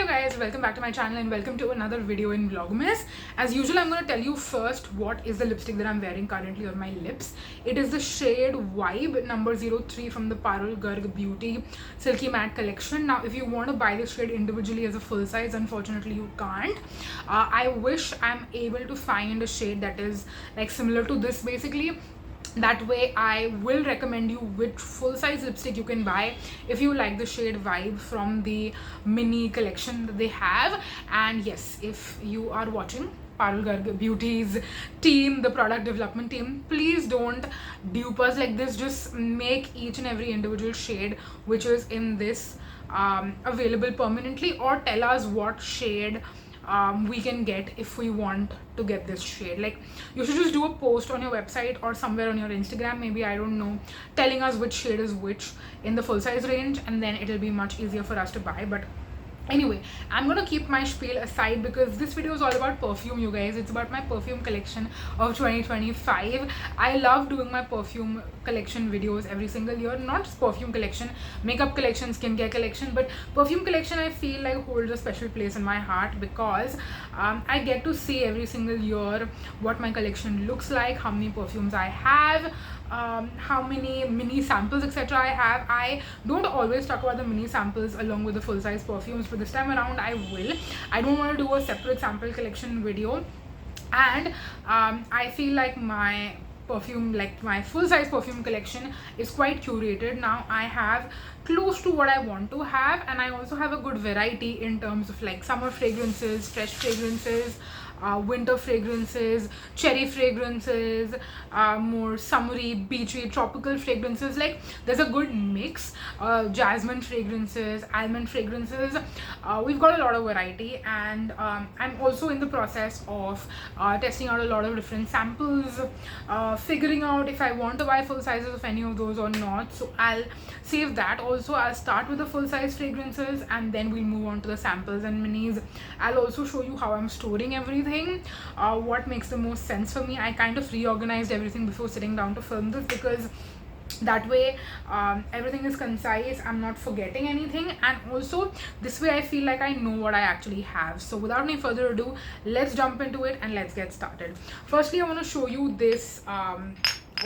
you guys, welcome back to my channel and welcome to another video in Vlogmas. As usual, I'm going to tell you first what is the lipstick that I'm wearing currently on my lips. It is the shade Vibe number 03 from the Parul Garg Beauty Silky Matte collection. Now if you want to buy this shade individually as a full size, unfortunately you can't. I wish I'm able to find a shade that is like similar to this basically. That way I will recommend you which full size lipstick you can buy if you like the shade Vibe from the mini collection that they have. And yes, if you are watching Parul Garg Beauty's team, the product development team, please don't dupe us like this. Just make each and every individual shade which is in this available permanently, or tell us what shade we can get if we want to get this shade. Like, you should just do a post on your website or somewhere on your Instagram, maybe, I don't know, telling us which shade is which in the full size range, and then it'll be much easier for us to buy. But anyway, I'm gonna keep my spiel aside because this video is all about perfume, you guys. It's about my perfume collection of 2025. I love doing my perfume collection videos every single year. Not just perfume collection, makeup collection, skincare collection, but perfume collection I feel like holds a special place in my heart because I get to see every single year what my collection looks like, how many perfumes I have, how many mini samples etc. I have. I don't always talk about the mini samples along with the full size perfumes, but this time around I will. I don't want to do a separate sample collection video, and I feel like my perfume, like my full size perfume collection, is quite curated now. I have close to what I want to have, and I also have a good variety in terms of like summer fragrances, fresh fragrances, winter fragrances, cherry fragrances, more summery, beachy, tropical fragrances. Like, there's a good mix. Jasmine fragrances, almond fragrances. We've got a lot of variety, and I'm also in the process of testing out a lot of different samples, figuring out if I want to buy full sizes of any of those or not. So I'll save that. Also, I'll start with the full size fragrances and then we'll move on to the samples and minis. I'll also show you how I'm storing everything, what makes the most sense for me. I kind of reorganized everything before sitting down to film this because that way everything is concise, I'm not forgetting anything, and also this way I feel like I know what I actually have. So without any further ado, let's jump into it and let's get started. Firstly, I want to show you this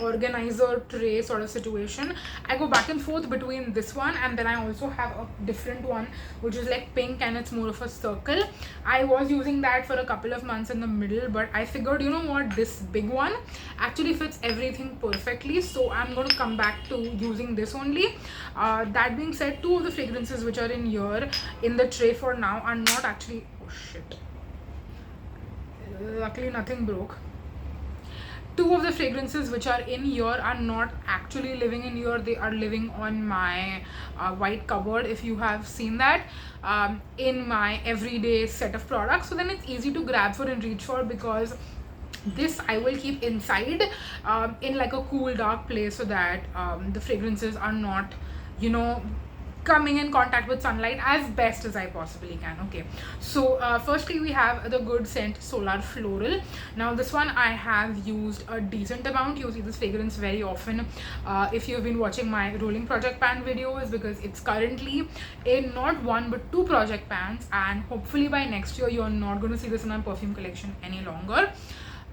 organizer tray sort of situation. I go back and forth between this one and then I also have a different one which is like pink and it's more of a circle. I was using that for a couple of months in the middle, but I figured, you know what, this big one actually fits everything perfectly, so I'm going to come back to using this only. That being said, two of the fragrances which are in here in the tray for now are not actually, oh shit, luckily nothing broke. Two of the fragrances which are in here are not actually living in here. They are living on my white cupboard, if you have seen that, in my everyday set of products. So then it's easy to grab for and reach for, because this I will keep inside in like a cool dark place so that the fragrances are not, you know, coming in contact with sunlight as best as I possibly can. Okay, so firstly we have the good scent Solar Floral. Now this one I have used a decent amount. You see this fragrance very often if you've been watching my rolling project pan videos, because it's currently in not one but two project pans, and hopefully by next year you're not going to see this in my perfume collection any longer.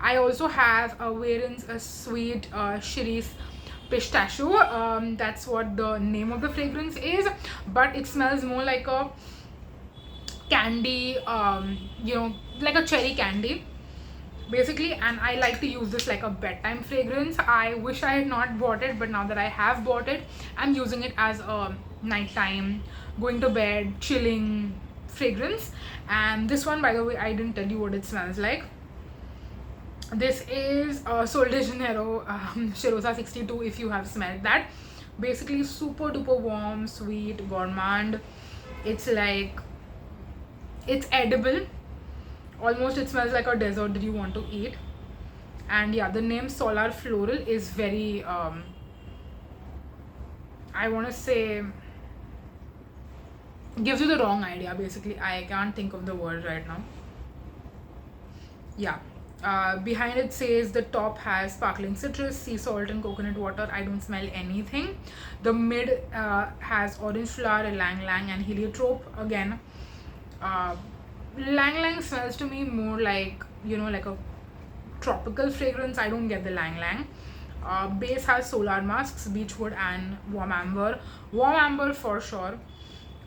I also have a Whereins a Sweet Cherise Pistachio. That's what the name of the fragrance is, but it smells more like a candy, you know, like a cherry candy basically, and I like to use this like a bedtime fragrance. I wish I had not bought it, but now that I have bought it, I'm using it as a nighttime, going to bed, chilling fragrance. And this one, by the way, I didn't tell you what it smells like. This is Sol de Janeiro Cheirosa 62, if you have smelled that. Basically super duper warm, sweet, gourmand. It's like, it's edible almost. It smells like a dessert that you want to eat. And yeah, the name Solar Floral is very I want to say, gives you the wrong idea basically. I can't think of the word right now. Yeah, behind it says the top has sparkling citrus, sea salt and coconut water. I don't smell anything. The mid has orange flower, ylang ylang and heliotrope. Again, uh, Lang Lang smells to me more like, you know, like a tropical fragrance. I don't get the Lang Lang. Base has solar musks, beechwood, and warm amber. Warm amber for sure.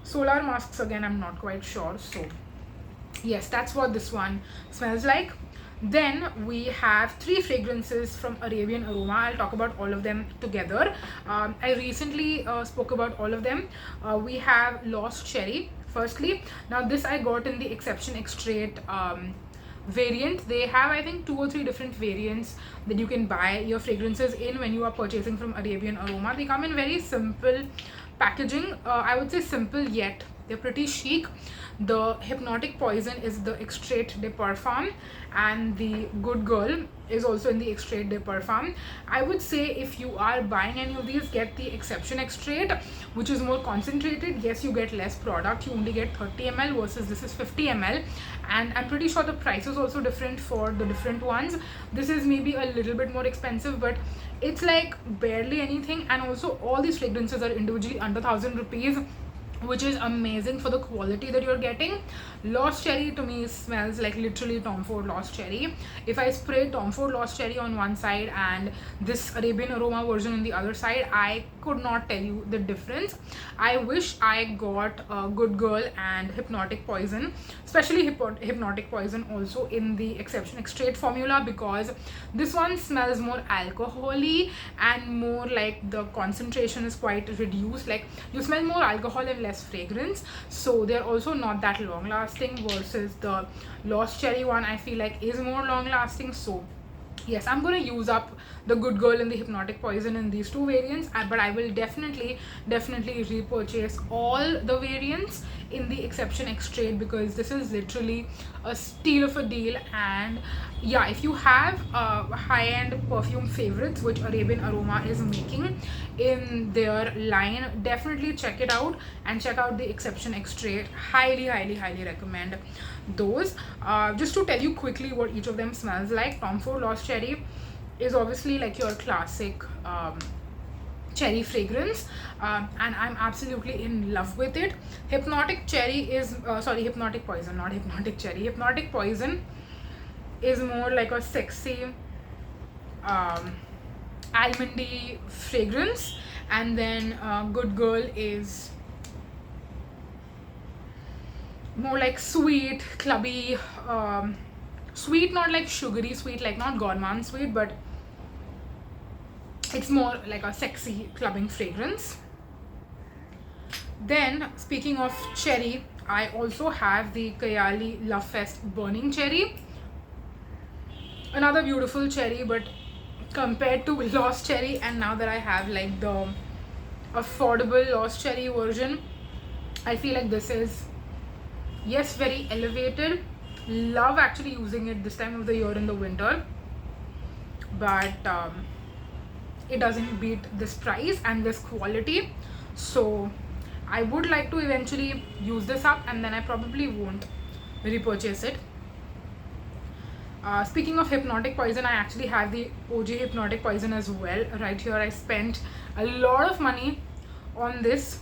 Solar musks again, I'm not quite sure. So yes, that's what this one smells like. Then we have 3 fragrances from Arabian Aroma. I'll talk about all of them together. I recently spoke about all of them. We have Lost Cherry firstly. Now this I got in the Exception Extrait variant. They have, I think, 2 or 3 different variants that you can buy your fragrances in when you are purchasing from Arabian Aroma. They come in very simple packaging. I would say simple, yet they're pretty chic. The Hypnotic Poison is the Extrait de Parfum, and the Good Girl is also in the Extrait de Parfum. I would say if you are buying any of these, get the Exception Extrait, which is more concentrated. Yes, you get less product. You only get 30 ml versus this is 50 ml, and I'm pretty sure the price is also different for the different ones. This is maybe a little bit more expensive, but it's like barely anything. And also all these fragrances are individually under 1,000 rupees, which is amazing for the quality that you're getting. Lost Cherry to me smells like literally Tom Ford Lost Cherry. If I spray Tom Ford Lost Cherry on one side and this Arabian Aroma version on the other side, I could not tell you the difference. I wish I got Good Girl and Hypnotic Poison, especially Hypnotic Poison also in the Exception Extrait formula, because this one smells more alcohol-y and more like the concentration is quite reduced. Like you smell more alcohol and less fragrance, so they're also not that long lasting, versus the Lost Cherry one I feel like is more long lasting. So yes, I'm going to use up the Good Girl and the Hypnotic Poison in these 2 variants, but I will definitely repurchase all the variants in the Exception Extrait, because this is literally a steal of a deal. And yeah, if you have high-end perfume favorites which Arabian Aroma is making in their line, definitely check it out and check out the Exception Extrait. Highly recommend those. Just to tell you quickly what each of them smells like. Tom Ford Lost Cherry is obviously like your classic cherry fragrance, and I'm absolutely in love with it. Hypnotic Cherry is Hypnotic Poison, not Hypnotic Cherry. Hypnotic Poison is more like a sexy almondy fragrance, and then Good Girl is more like sweet, clubby, sweet, not like sugary sweet, like not gourmand sweet, but it's more like a sexy clubbing fragrance. Then speaking of cherry, I also have the Kayali Love Fest Burning Cherry. Another beautiful cherry, but compared to Lost Cherry, and now that I have like the affordable Lost Cherry version, I feel like this is, yes, very elevated. Love actually using it this time of the year in the winter, but it doesn't beat this price and this quality. So I would like to eventually use this up, and then I probably won't repurchase it. Speaking of Hypnotic Poison, I actually have the OG Hypnotic Poison as well right here. I spent a lot of money on this,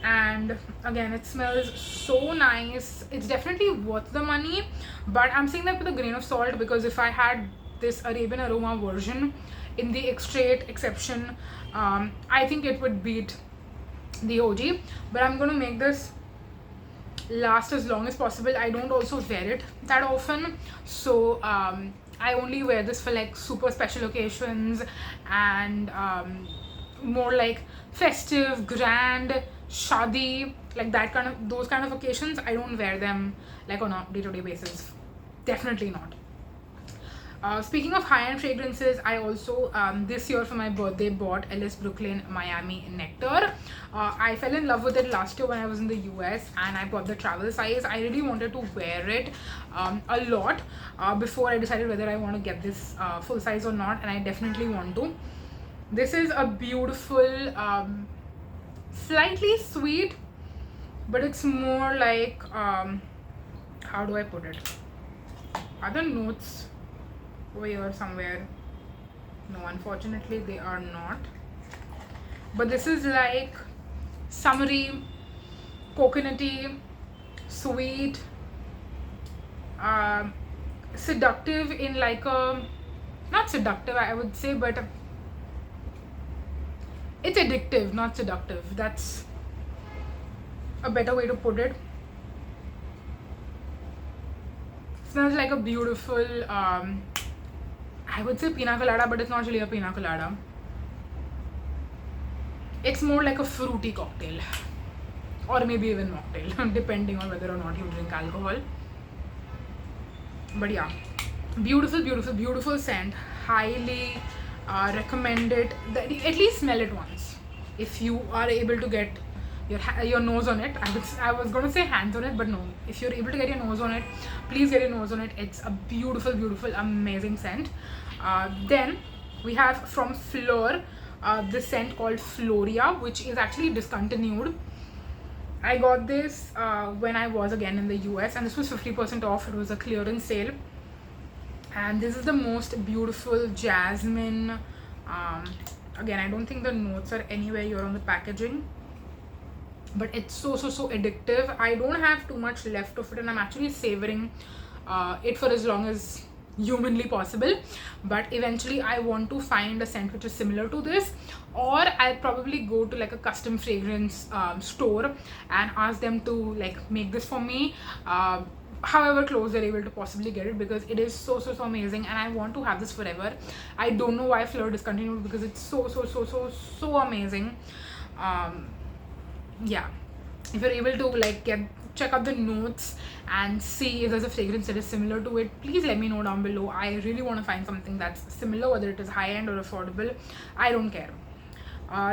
and again, it smells so nice. It's definitely worth the money, but I'm saying that with a grain of salt, because if I had this Arabian Aroma version in the Extrait Exception, I think it would beat the OG. But I'm going to make this last as long as possible. I don't also wear it that often, so I only wear this for like super special occasions and more like festive, grand, shadi, like that kind of, those kind of occasions. I don't wear them like on a day-to-day basis, definitely not. Speaking of high-end fragrances, I also this year for my birthday bought Ellis Brooklyn Miami Nectar. I fell in love with it last year when I was in the US, and I bought the travel size. I really wanted to wear it a lot before I decided whether I want to get this full size or not, and I definitely want to. This is a beautiful, slightly sweet, but it's more like, how do I put it? Other notes over here somewhere? No, unfortunately they are not. But this is like summery, coconutty, sweet, seductive in like a, not seductive I would say, but it's addictive, not seductive. That's a better way to put it. Smells like a beautiful, I would say pina colada, but it's not really a pina colada. It's more like a fruity cocktail, or maybe even mocktail, depending on whether or not you drink alcohol. But yeah, beautiful, beautiful, beautiful scent. Highly recommend it. At least smell it once if you are able to get your nose on it. I was going to say hands on it, but no, if you're able to get your nose on it, please get your nose on it. It's a beautiful, beautiful, amazing scent. Then we have from Fleur this scent called Floria, which is actually discontinued. I got this when I was again in the US, and this was 50% off. It was a clearance sale, and this is the most beautiful jasmine. Again, I don't think the notes are anywhere here on the packaging, but it's so addictive. I don't have too much left of it, and I'm actually savoring it for as long as humanly possible. But eventually I want to find a scent which is similar to this, or I'll probably go to like a custom fragrance store and ask them to like make this for me, however close they're able to possibly get it, because it is so amazing and I want to have this forever. I don't know why Fleur discontinued, because it's so amazing. Yeah, if you're able to like check out the notes and see if there's a fragrance that is similar to it, please let me know down below. I really want to find something that's similar, whether it is high-end or affordable, I don't care.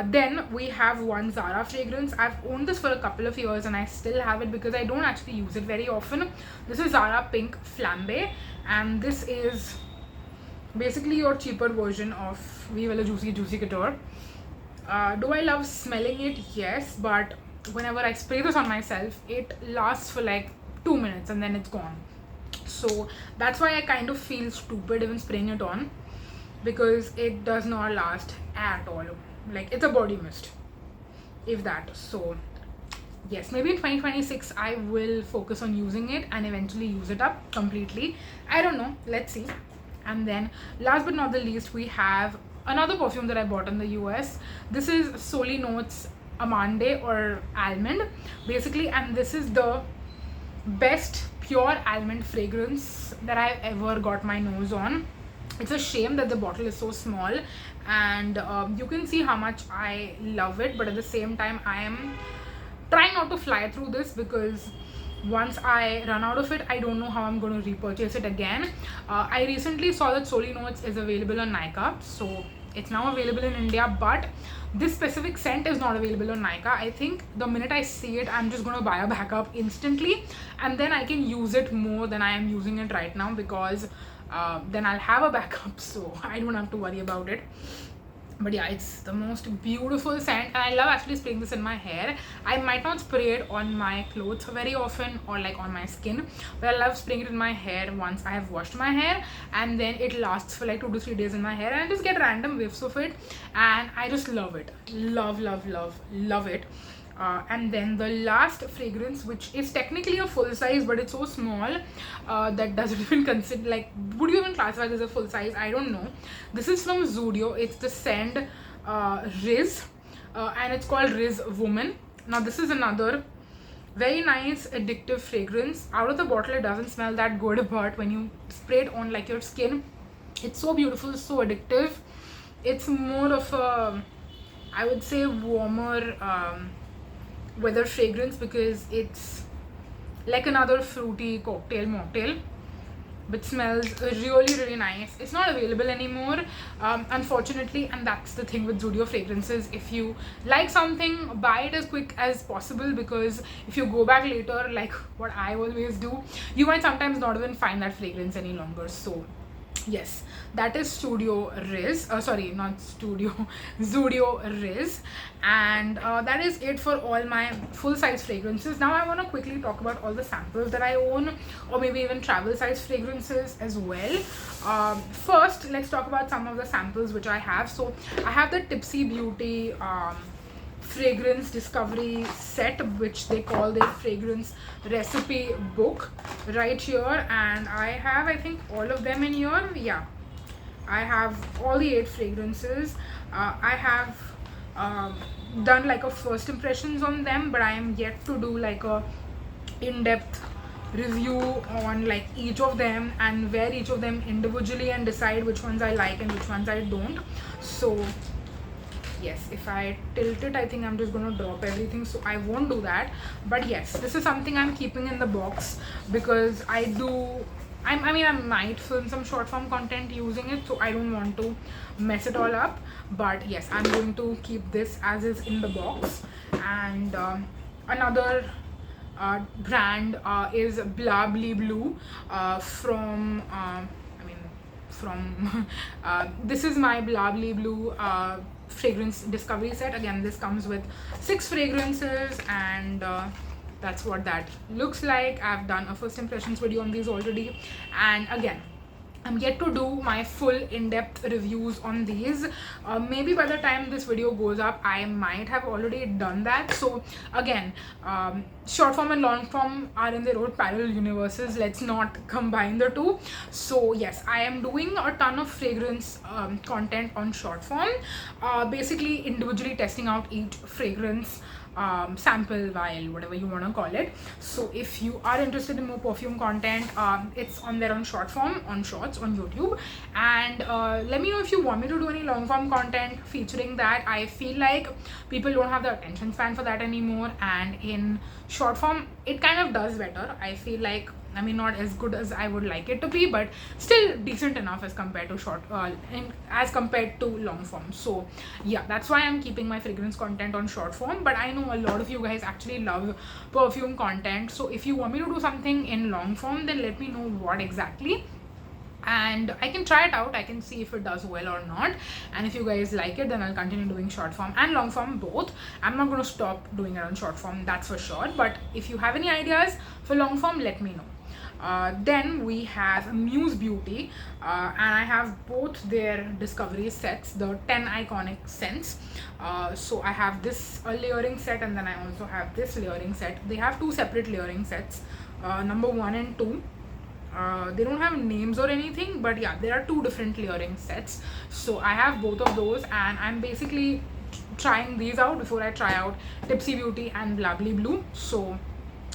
Then we have one Zara fragrance. I've owned this for a couple of years and I still have it because I don't actually use it very often. This is Zara Pink Flambe, and this is basically your cheaper version of Vive la Juicy Couture. Do I love smelling it? Yes, but whenever I spray this on myself, it lasts for like 2 minutes and then it's gone. So that's why I kind of feel stupid even spraying it on, because it does not last at all. Like, it's a body mist, if that. So yes, maybe in 2026 I will focus on using it and eventually use it up completely. I don't know, let's see. And then last but not the least, we have another perfume that I bought in the US. This is Soli Notes Amande or almond basically, and this is the best pure almond fragrance that I've ever got my nose on. It's a shame that the bottle is so small, and you can see how much I love it, but at the same time I am trying not to fly through this, because once I run out of it, I don't know how I'm going to repurchase it again. I recently saw that Soli Notes is available on Nykaa, so it's now available in India, but this specific scent is not available on Nykaa. I think the minute I see it, I'm just going to buy a backup instantly, and then I can use it more than I am using it right now, because then I'll have a backup, so I don't have to worry about it. But yeah, it's the most beautiful scent, and I love actually spraying this in my hair. I might not spray it on my clothes very often or like on my skin, but I love spraying it in my hair once I have washed my hair, and then it lasts for like 2 to 3 days in my hair, and I just get random whiffs of it, and I just love it. Love it. And then the last fragrance, which is technically a full size, but it's so small that doesn't even consider, like, would you even classify this as a full size? I don't know. This is from Zudio. It's the scent Riz, and it's called Riz Woman. Now this is another very nice addictive fragrance. Out of the bottle it doesn't smell that good, but when you spray it on like your skin, it's so beautiful, so addictive. It's more of a, I would say, warmer weather fragrance, because it's like another fruity cocktail mocktail, but smells really nice. It's not available anymore, unfortunately, and that's the thing with Zudio fragrances. If you like something, buy it as quick as possible, because if you go back later, like what I always do, you might sometimes not even find that fragrance any longer. So yes, that is Zudio Riz, and that is it for all my full size fragrances. Now I want to quickly talk about all the samples that I own, or maybe even travel size fragrances as well. First, let's talk about some of the samples which I have. So I have the Tipsy Beauty fragrance discovery set, which they call their fragrance recipe book right here. And I have, I think, all of them in here. Yeah, I have all the 8 fragrances. I have done like a first impressions on them, but I am yet to do like a in-depth review on like each of them and wear each of them individually and decide which ones I like and which ones I don't. So yes, if I tilt it, I think I'm just gonna drop everything, so I won't do that. But yes, this is something I'm keeping in the box because I mean, I might film some short form content using it, so I don't want to mess it all up. But yes, I'm going to keep this as is in the box. And another brand is Blably Blue from this is my Blably Blue fragrance discovery set. Again, this comes with 6 fragrances, and that's what that looks like. I've done a first impressions video on these already, and again, I'm yet to do my full in-depth reviews on these. Maybe by the time this video goes up, I might have already done that. So again, short form and long form are in their own parallel universes. Let's not combine the two. So yes, I am doing a ton of fragrance content on short form, basically individually testing out each fragrance, sample, vial, whatever you want to call it. So if you are interested in more perfume content, it's on there on short form, on shorts on YouTube. And let me know if you want me to do any long form content featuring that. I feel like people don't have the attention span for that anymore, and in short form it kind of does better. I feel like, I mean, not as good as I would like it to be, but still decent enough as compared to as compared to long form. So yeah, that's why I'm keeping my fragrance content on short form. But I know a lot of you guys actually love perfume content, so if you want me to do something in long form, then let me know what exactly, and I can try it out. I can see if it does well or not, and if you guys like it, then I'll continue doing short form and long form both. I'm not going to stop doing it on short form, that's for sure. But if you have any ideas for long form, let me know. Then we have Muse Beauty, and I have both their discovery sets, the 10 iconic scents. So I have this layering set, and then I also have this layering set. They have 2 separate layering sets, number 1 and 2. They don't have names or anything, but yeah, there are 2 different layering sets. So I have both of those, and I'm basically trying these out before I try out Tipsy Beauty and Blably Blue. So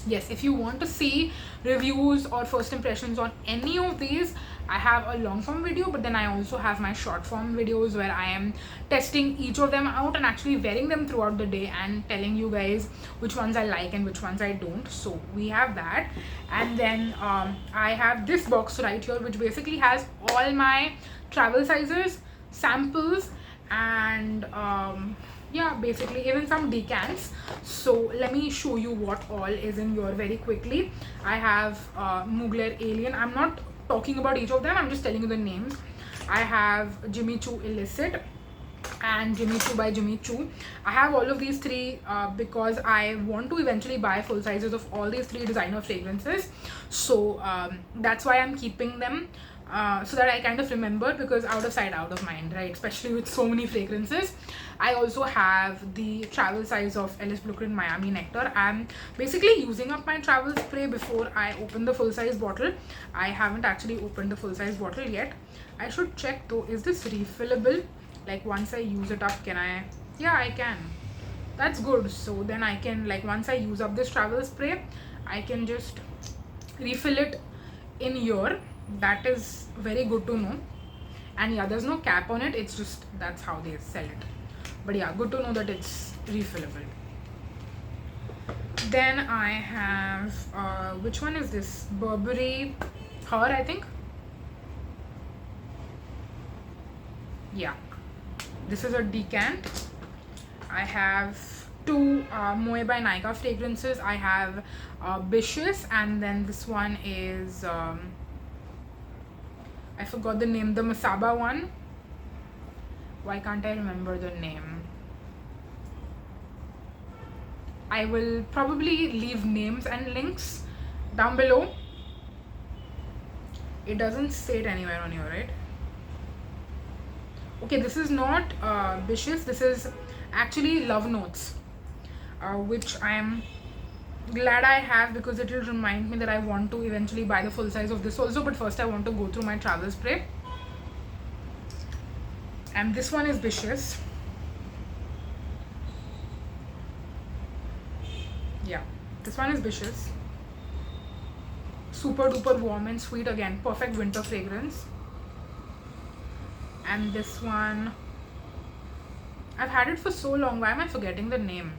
yes, if you want to see reviews or first impressions on any of these, I have a long form video, but then I also have my short form videos where I am testing each of them out and actually wearing them throughout the day and telling you guys which ones I like and which ones I don't. So we have that. And then I have this box right here, which basically has all my travel sizes, samples, and yeah, basically even some decants. So let me show you what all is in here very quickly. I have Mugler Alien. I'm not talking about each of them, I'm just telling you the names. I have Jimmy Choo Illicit and Jimmy Choo by Jimmy Choo. I have all of these 3 because I want to eventually buy full sizes of all these 3 designer fragrances. So that's why I'm keeping them, so that I kind of remember, because out of sight, out of mind, right? Especially with so many fragrances. I also have the travel size of Ellis Blueprint Miami Nectar. I'm basically using up my travel spray before I open the full size bottle. I haven't actually opened the full size bottle yet. I should check though, is this refillable? Like once I use it up, can I? Yeah, I can. That's good. So then I can, like, once I use up this travel spray, I can just refill it in here. That is very good to know. And yeah, there's no cap on it, it's just that's how they sell it. But yeah, good to know that it's refillable. Then I have which one is this? Burberry Her, I think. Yeah, this is a decant. I have 2 Moe by Nykaa fragrances. I have Vicious, and then this one is I forgot the name, the Masaba one. Why can't I remember the name? I will probably leave names and links down below. It doesn't say it anywhere on here, right? Okay, this is not Vicious, this is actually Love Notes. which I am glad I have, because it will remind me that I want to eventually buy the full size of this also. But first I want to go through my travel spray, and this one is vicious. Yeah, this one is vicious. Super duper warm and sweet, again perfect winter fragrance. And this one, I've had it for so long, why am I forgetting the name?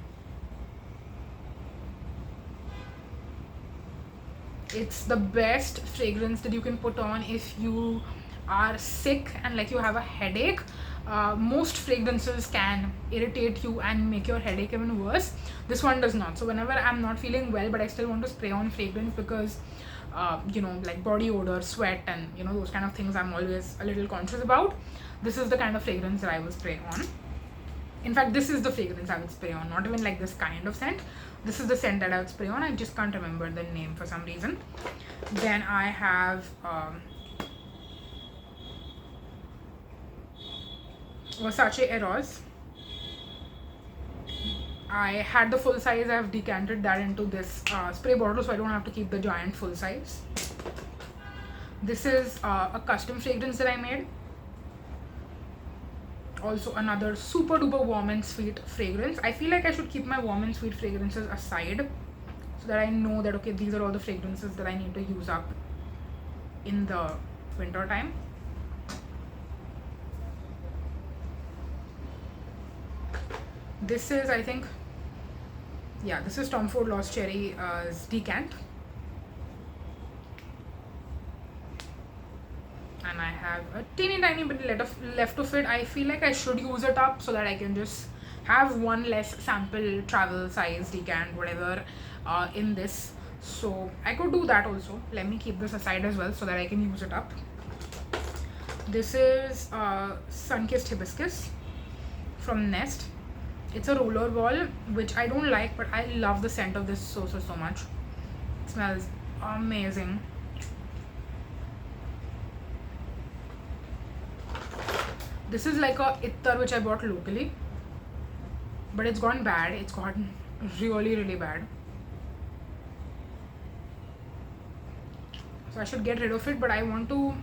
It's the best fragrance that you can put on if you are sick and like you have a headache. Most fragrances can irritate you and make your headache even worse. This one does not. So whenever I'm not feeling well but I still want to spray on fragrance, because you know, like body odor, sweat, and you know, those kind of things I'm always a little conscious about, this is the kind of fragrance that I will spray on. In fact, this is the fragrance I would spray on, not even like this kind of scent. This is the scent that I would spray on. I just can't remember the name for some reason. Then I have Versace Eros. I had the full size. I have decanted that into this spray bottle, so I don't have to keep the giant full size. This is a custom fragrance that I made. Also another super duper warm and sweet fragrance. I feel like I should keep my warm and sweet fragrances aside, so that I know that okay, these are all the fragrances that I need to use up in the winter time. This is, I think, yeah, this is Tom Ford Lost Cherry's decant. And I have a teeny tiny bit left of it. I feel like I should use it up so that I can just have one less sample travel size decant, whatever, in this. So I could do that also. Let me keep this aside as well so that I can use it up. This is Sun-Kissed Hibiscus from Nest. It's a roller ball, which I don't like, but I love the scent of this so much. It smells amazing. This is like a ittar which I bought locally, but it's gone bad. It's gotten really bad. So I should get rid of it, but I want to...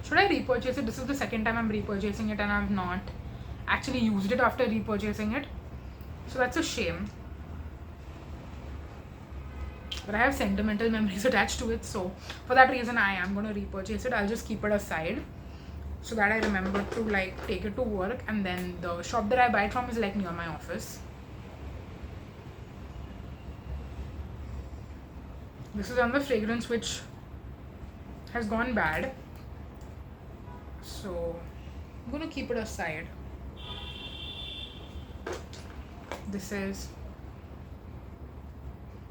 Should I repurchase it? This is the second time I'm repurchasing it and I've not actually used it after repurchasing it. So that's a shame. But I have sentimental memories attached to it, so for that reason I am going to repurchase it. I'll just keep it aside so that I remember to like take it to work, and then the shop that I buy it from is like near my office. This is another fragrance which has gone bad, so I'm gonna keep it aside. This is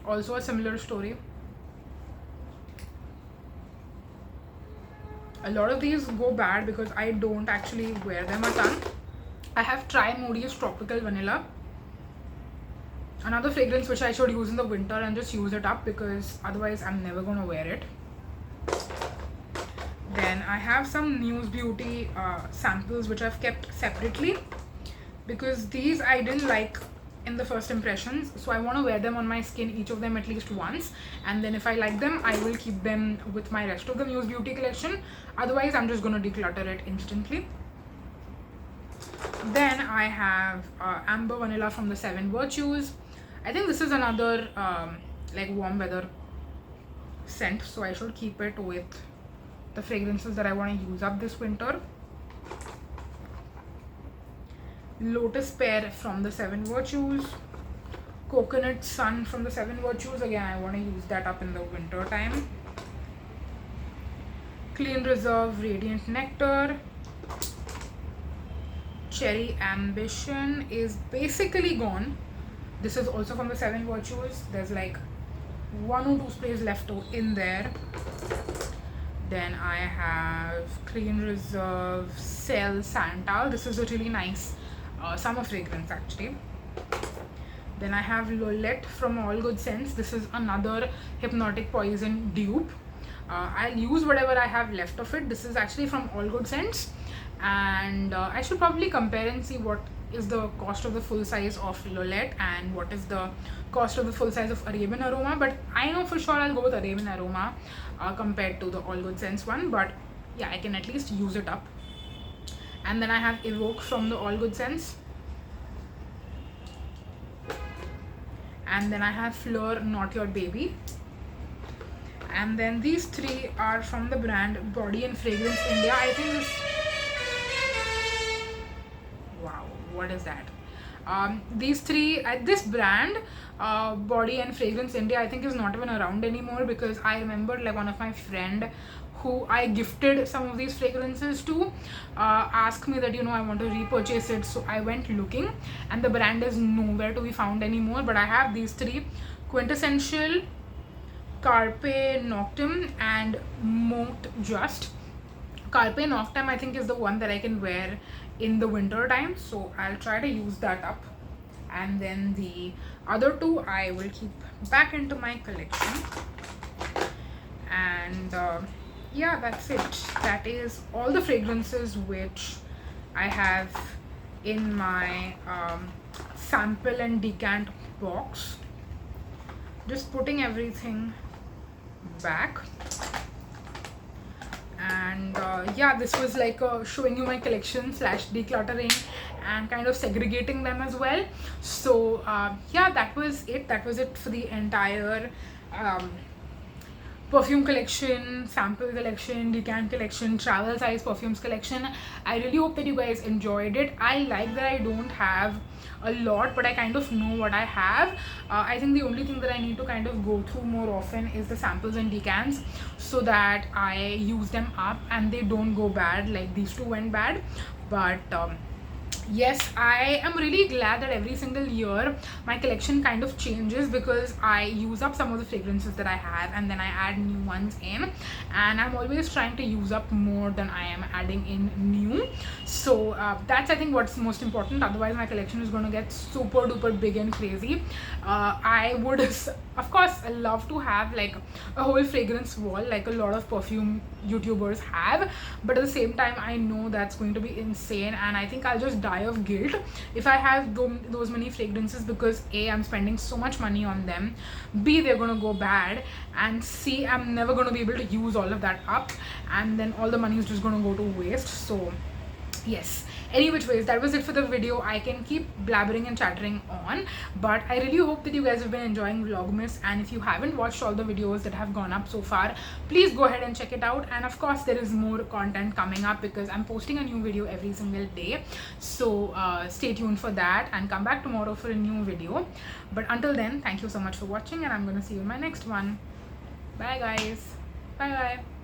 also a similar story. A lot of these go bad because I don't actually wear them a ton. I have Try Moody's Tropical Vanilla. Another fragrance which I should use in the winter and just use it up, because otherwise I'm never gonna wear it. Then I have some News Beauty samples which I've kept separately, because these I didn't like in the first impressions, so I want to wear them on my skin, each of them at least once, and then if I like them I will keep them with my rest of the News Beauty collection. Otherwise I'm just going to declutter it instantly. Then I have Amber Vanilla from the Seven Virtues. I think this is another like warm weather scent, so I should keep it with the fragrances that I want to use up this winter. Lotus Pear from the Seven Virtues. Coconut Sun from the Seven Virtues. Again, I want to use that up in the winter time. Clean Reserve Radiant Nectar. Cherry Ambition is basically gone. This is also from the Seven Virtues. There's like 1 or 2 sprays left in there. Then I have Clean Reserve Cell Santal. This is a really nice summer fragrance actually. Then I have Lolette from All Good Scents. This is another Hypnotic Poison dupe. I'll use whatever I have left of it. This is actually from All Good Scents, and I should probably compare and see what is the cost of the full size of Lolette and what is the cost of the full size of Arabian Aroma, but I know for sure I'll go with Arabian Aroma compared to the All Good Sense one, but yeah, I can at least use it up. And then I have Evoke from the All Good Sense, and then I have Fleur Not Your Baby, and then these three are from the brand Body and Fragrance India. I think this, wow, what is that? These three at this brand Body and Fragrance India, I think is not even around anymore, because I remember like one of my friend who I gifted some of these fragrances to asked me that, you know, I want to repurchase it. So I went looking and the brand is nowhere to be found anymore, but I have these three: Quintessential, Carpe Noctem, and Moat Just. Carpe Noctem I think is the one that I can wear in the winter time, so I'll try to use that up. And then the other two I will keep back into my collection. And yeah, that's it. That is all the fragrances which I have in my sample and decant box. Just putting everything back. And yeah, this was like showing you my collection slash decluttering and kind of segregating them as well. So yeah, that was it for the entire perfume collection, sample collection, decant collection, travel size perfumes collection. I really hope that you guys enjoyed it. I like that I don't have a lot, but I kind of know what I have. I think the only thing that I need to kind of go through more often is the samples and decants, so that I use them up and they don't go bad like these two went bad. But yes, I am really glad that every single year my collection kind of changes, because I use up some of the fragrances that I have and then I add new ones in, and I'm always trying to use up more than I am adding in new. So that's, I think, what's most important. Otherwise my collection is going to get super duper big and crazy. I would of course love to have like a whole fragrance wall like a lot of perfume YouTubers have, but at the same time I know that's going to be insane, and I think I'll just die of guilt if I have those many fragrances, because A, I'm spending so much money on them, B, they're gonna go bad, and C, I'm never gonna be able to use all of that up, and then all the money is just gonna go to waste. So yes, any which ways, that was it for the video. I can keep blabbering and chattering on, but I really hope that you guys have been enjoying Vlogmas, and if you haven't watched all the videos that have gone up so far, please go ahead and check it out. And of course there is more content coming up, because I'm posting a new video every single day, so stay tuned for that and come back tomorrow for a new video. But until then, thank you so much for watching, and I'm gonna see you in my next one. Bye guys. Bye bye.